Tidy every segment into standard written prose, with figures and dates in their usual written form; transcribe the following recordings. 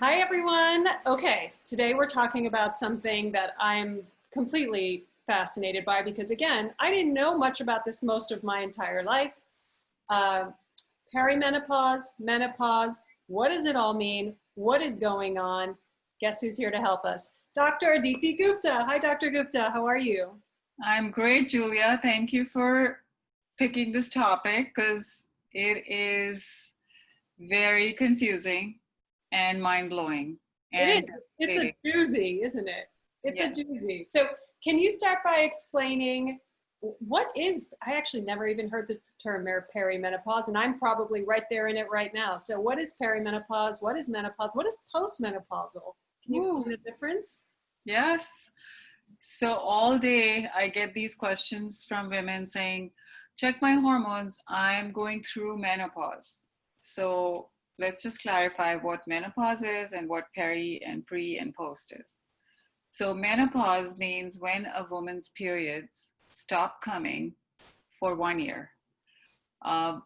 Hi, everyone. Okay, today we're talking about something that I'm completely fascinated by because, again, I didn't know much about this most of my entire life. Uh, Perimenopause, menopause, what does it all mean? What is going on? Guess who's here to help us? Dr. Aditi Gupta. Hi, Dr. Gupta. How are you? I'm great, Julia. Thank you for picking this topic because it is very confusing and mind-blowing It and is. It's a devastating. doozy, isn't it? It's a Yes. doozy. So can you start by explaining what is, I actually never even heard the term perimenopause, and I'm probably right there in it right now. So what is perimenopause? What is menopause? What is postmenopausal? Can you Woo. explain the difference? Yes. So all day I get these questions from women saying, check my hormones, I'm going through menopause. So let's just clarify what menopause is and what peri and pre and post is. So menopause means when a woman's periods stop coming for 1 year. Um,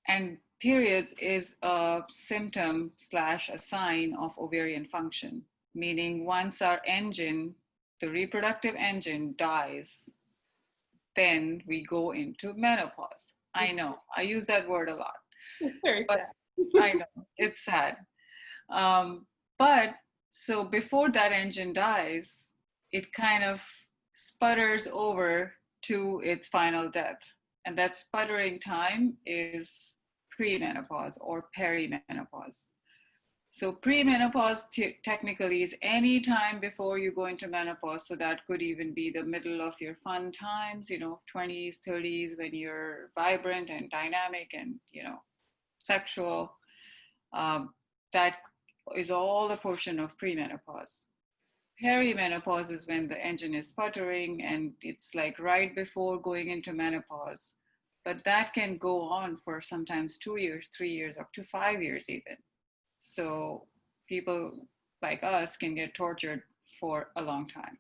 and periods is a symptom slash a sign of ovarian function, meaning once our engine, the reproductive engine dies, then we go into menopause. I know, I use that word a lot, It's very but sad. I know it's sad. Um, but so before that engine dies, it kind of sputters over to its final death. And that sputtering time is premenopause or perimenopause. So premenopause technically is any time before you go into menopause. So that could even be the middle of your fun times, 20s, 30s, when you're vibrant and dynamic and, sexual. That is all a portion of premenopause. Perimenopause is when the engine is sputtering and it's like right before going into menopause. But that can go on for sometimes 2 years, 3 years, up to 5 years even. So people like us can get tortured for a long time.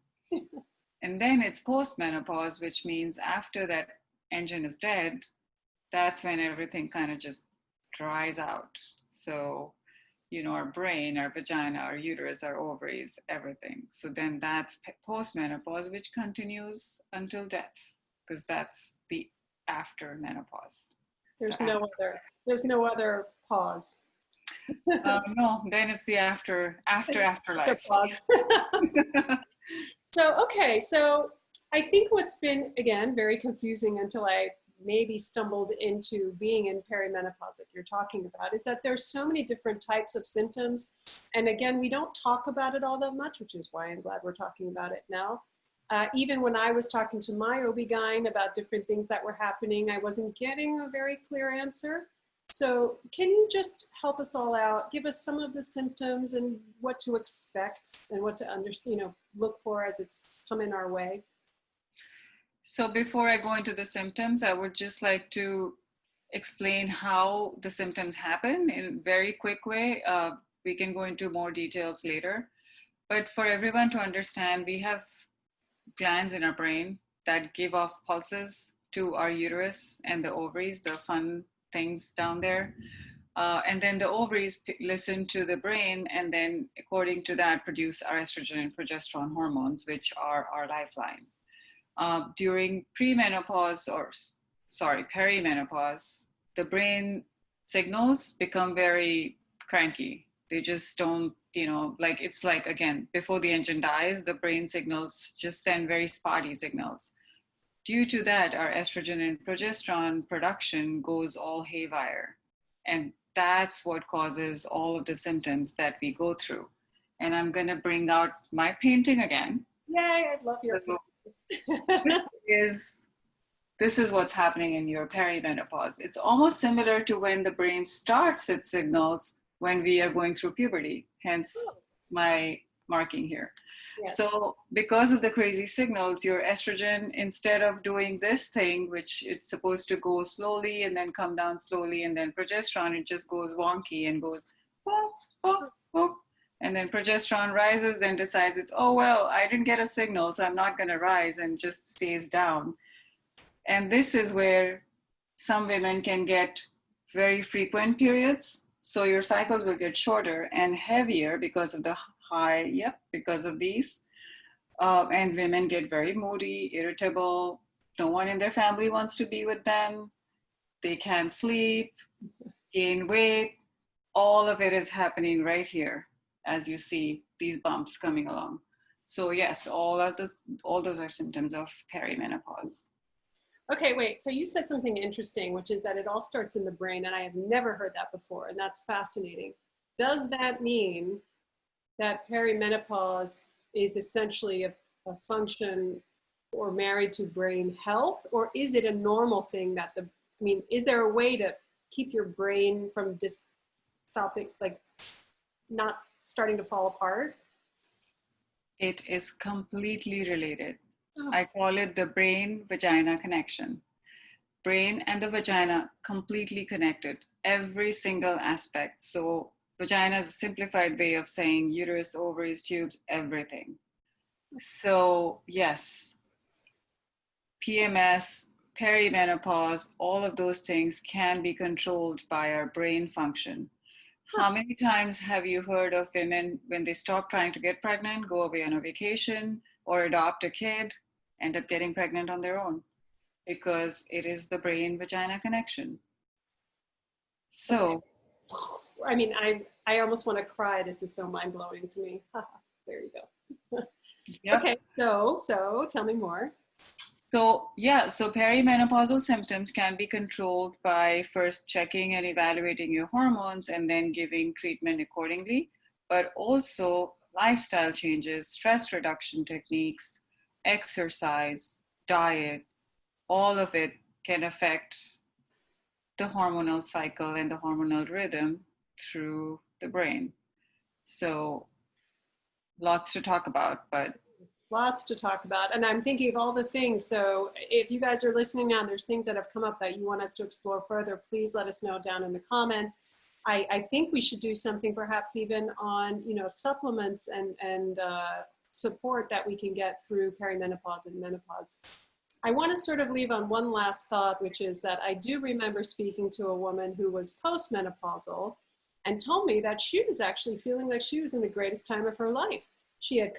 And then it's postmenopause, which means after that engine is dead, that's when everything kind of just dries out. So, our brain, our vagina, our uterus, our ovaries, everything. So then that's postmenopause, which continues until death, because that's the after menopause. There's The no other, there's no other pause. No, then it's the Other afterlife. pause. So, okay, so I think what's been, again, very confusing until I maybe stumbled into being in perimenopause that you're talking about is that there's so many different types of symptoms. And again, we don't talk about it all that much, which is why I'm glad we're talking about it now. Even when I was talking to my OB-GYN about different things that were happening, I wasn't getting a very clear answer. So can you just help us all out, give us some of the symptoms and what to expect and what to understand, look for as it's coming our way? So before I go into the symptoms, I would just like to explain how the symptoms happen in a very quick way. We can go into more details later. But for everyone to understand, we have glands in our brain that give off pulses to our uterus and the ovaries, the fun things down there. And then the ovaries listen to the brain and then according to that produce our estrogen and progesterone hormones, which are our lifeline. During perimenopause, the brain signals become very cranky. They just don't, it's like, again, before the engine dies, the brain signals just send very spotty signals. Due to that, our estrogen and progesterone production goes all haywire. And that's what causes all of the symptoms that we go through. And I'm going to bring out my painting again. Yay, I love your This is what's happening in your perimenopause. It's almost similar to when the brain starts its signals when we are going through puberty, hence my marking here. Yes. So because of the crazy signals, your estrogen, instead of doing this thing, which it's supposed to go slowly and then come down slowly, and then progesterone, it just goes wonky and goes, oh, oh, oh. And then progesterone rises, then decides it's, oh, well, I didn't get a signal, so I'm not going to rise, and just stays down. And this is where some women can get very frequent periods So your cycles will get shorter and heavier because of the because of these. And women get very moody, irritable. No one in their family wants to be with them. They can't sleep, gain weight. All of it is happening right here as you see these bumps coming along. So yes, all those are symptoms of perimenopause. Okay, wait. So you said something interesting, which is that it all starts in the brain, and I have never heard that before, and that's fascinating. Does that mean that perimenopause is essentially a function or married to brain health, or is it a normal thing that is there a way to keep your brain from stopping, like not starting to fall apart? It is completely related. Oh. I call it the brain-vagina connection. Brain and the vagina completely connected, every single aspect. So vagina is a simplified way of saying uterus, ovaries, tubes, everything. So yes, PMS, perimenopause, all of those things can be controlled by our brain function. How many times have you heard of women when they stop trying to get pregnant, go away on a vacation, or adopt a kid, end up getting pregnant on their own? Because it is the brain-vagina connection. So, I mean, I almost want to cry. This is so mind-blowing to me. There you go. yep. Okay, so tell me more. So perimenopausal symptoms can be controlled by first checking and evaluating your hormones and then giving treatment accordingly, but also lifestyle changes, stress reduction techniques, exercise, diet, all of it can affect the hormonal cycle and the hormonal rhythm through the brain. So lots to talk about, but lots to talk about. And I'm thinking of all the things. So if you guys are listening now, there's things that have come up that you want us to explore further, please let us know down in the comments. I think we should do something perhaps even on, supplements and support that we can get through perimenopause and menopause. I want to sort of leave on one last thought, which is that I do remember speaking to a woman who was postmenopausal and told me that she was actually feeling like she was in the greatest time of her life. She had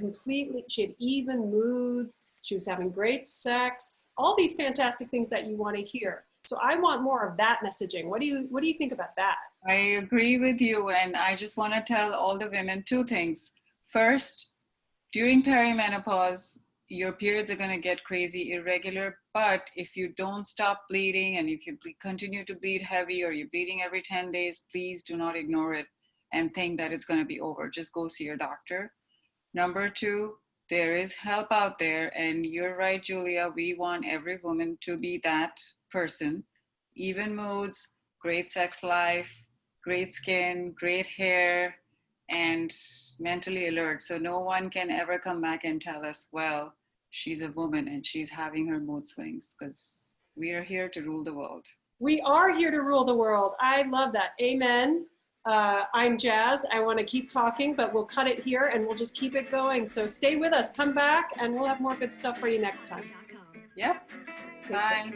even moods. She was having great sex, all these fantastic things that you want to hear. So I want more of that messaging. What do you think about that? I agree with you. And I just want to tell all the women two things. First, during perimenopause, your periods are going to get crazy irregular. But if you don't stop bleeding and if you continue to bleed heavy or you're bleeding every 10 days, please do not ignore it and think that it's going to be over. Just go see your doctor. Number two, there is help out there. And you're right, Julia, we want every woman to be that person. Even moods, great sex life, great skin, great hair, and mentally alert. So no one can ever come back and tell us, well, she's a woman and she's having her mood swings, because we are here to rule the world. We are here to rule the world. I love that. Amen. I'm jazzed. I want to keep talking, but we'll cut it here and we'll just keep it going. So stay with us. Come back and we'll have more good stuff for you next time. Yep. Bye.